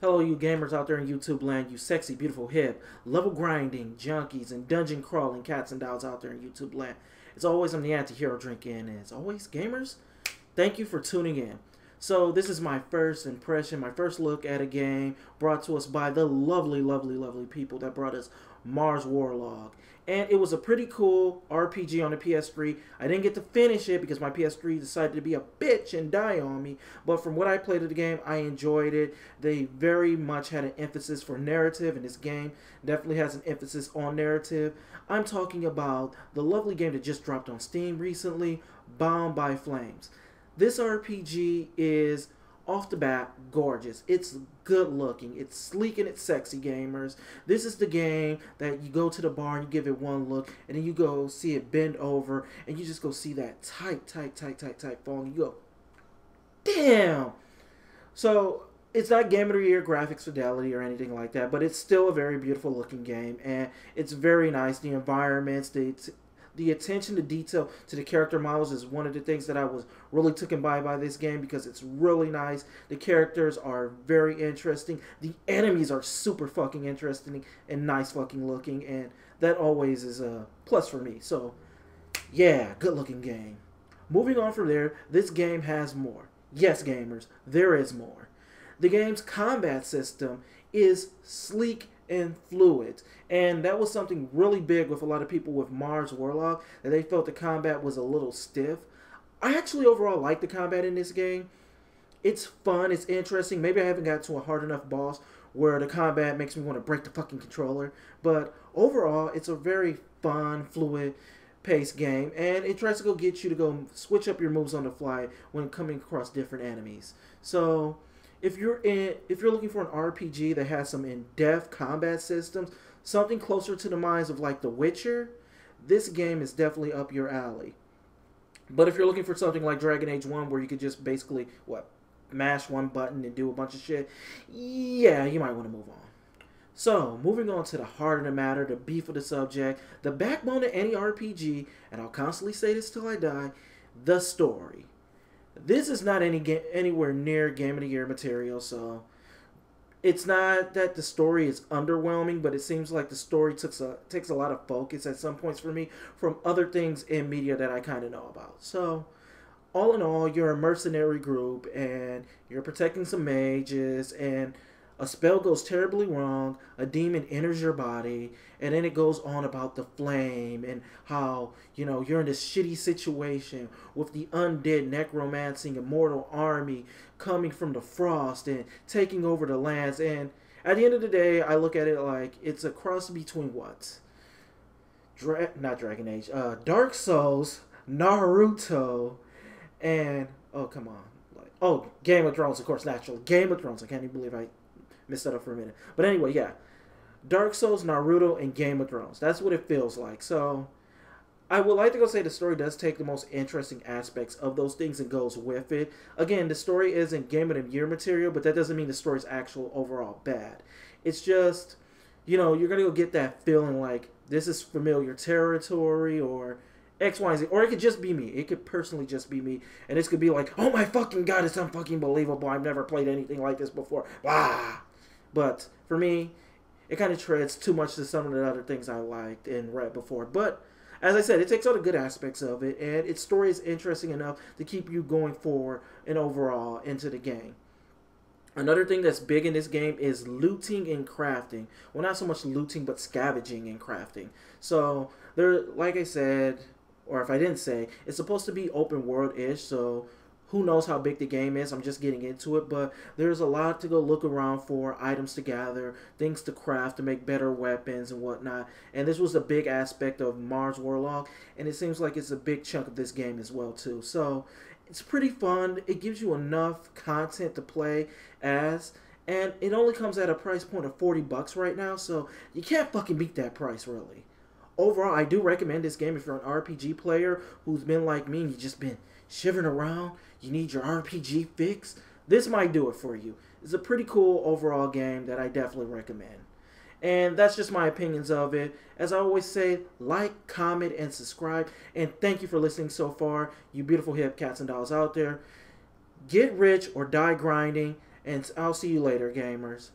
Hello, you gamers out there in YouTube land, you sexy, beautiful, hip, level grinding junkies and dungeon crawling cats and dolls out there in YouTube land. As always, I'm the AntiHeroDrink, and as always, gamers, thank you for tuning in. So this is my first impression, my first look at a game brought to us by the lovely, lovely, lovely people that brought us Mars Warlog. And it was a pretty cool RPG on the PS3. I didn't get to finish it because my PS3 decided to be a bitch and die on me. But from what I played of the game, I enjoyed it. They very much had an emphasis for narrative, and this game definitely has an emphasis on narrative. I'm talking about the lovely game that just dropped on Steam recently, Bound by Flames. This RPG is, off the bat, gorgeous. It's good looking. It's sleek and it's sexy, gamers. This is the game that you go to the bar and you give it one look, and then you go see it bend over, and you just go see that tight fall, and you go, damn! So, it's not Game of the Year graphics fidelity or anything like that, but it's still a very beautiful looking game, and it's very nice. The environments, the attention to detail to the character models is one of the things that I was really taken by this game, because it's really nice. The characters are very interesting. The enemies are super fucking interesting and nice fucking looking, and that always is a plus for me. So, yeah, good looking game. Moving on from there, this game has more. Yes, gamers, there is more. The game's combat system is sleek and fluid, and that was something really big with a lot of people with Mars Warlog, that they felt the combat was a little stiff. I actually overall like the combat in this game. It's fun, it's interesting. Maybe I haven't got to a hard enough boss where the combat makes me want to break the fucking controller, but overall it's a very fun, fluid paced game, and it tries to go get you to go switch up your moves on the fly when coming across different enemies. So if you're looking for an RPG that has some in-depth combat systems, something closer to the minds of like The Witcher, this game is definitely up your alley. But if you're looking for something like Dragon Age 1, where you could just basically, mash one button and do a bunch of shit, yeah, you might want to move on. So, moving on to the heart of the matter, the beef of the subject, the backbone of any RPG, and I'll constantly say this till I die, the story. This is not anywhere near Game of the Year material, so it's not that the story is underwhelming, but it seems like the story takes a lot of focus at some points for me from other things in media that I kind of know about. So, all in all, you're a mercenary group, and you're protecting some mages, and a spell goes terribly wrong, a demon enters your body, and then it goes on about the flame and how, you're in this shitty situation with the undead necromancing immortal army coming from the frost and taking over the lands. And at the end of the day, I look at it like it's a cross between what? Not Dragon Age. Dark Souls, Naruto, and, oh, come on. Game of Thrones, of course, naturally. Game of Thrones. I can't even believe I messed that up for a minute. But anyway, yeah. Dark Souls, Naruto, and Game of Thrones. That's what it feels like. So, I would like to go say the story does take the most interesting aspects of those things and goes with it. Again, the story isn't Game of the Year material, but that doesn't mean the story's actual overall bad. It's just, you're going to go get that feeling like this is familiar territory, or X, Y, Z. Or it could just be me. It could personally just be me. And this could be like, oh my fucking god, it's unfucking believable. I've never played anything like this before. Blah. But for me, it kind of treads too much to some of the other things I liked and read before. But as I said, it takes all the good aspects of it, and its story is interesting enough to keep you going forward and overall into the game. Another thing that's big in this game is looting and crafting. Well, not so much looting, but scavenging and crafting. So, like I said, or if I didn't say, it's supposed to be open world-ish, so who knows how big the game is. I'm just getting into it, but there's a lot to go look around for, items to gather, things to craft to make better weapons and whatnot. And this was a big aspect of Mars Warlog, and it seems like it's a big chunk of this game as well too. So it's pretty fun. It gives you enough content to play as, and it only comes at a price point of $40 right now, so you can't fucking beat that price, really. Overall, I do recommend this game if you're an RPG player who's been like me and you've just been shivering around, you need your RPG fix. This might do it for you. It's a pretty cool overall game that I definitely recommend. And that's just my opinions of it. As I always say, like, comment, and subscribe. And thank you for listening so far, you beautiful hip cats and dolls out there. Get rich or die grinding. And I'll see you later, gamers.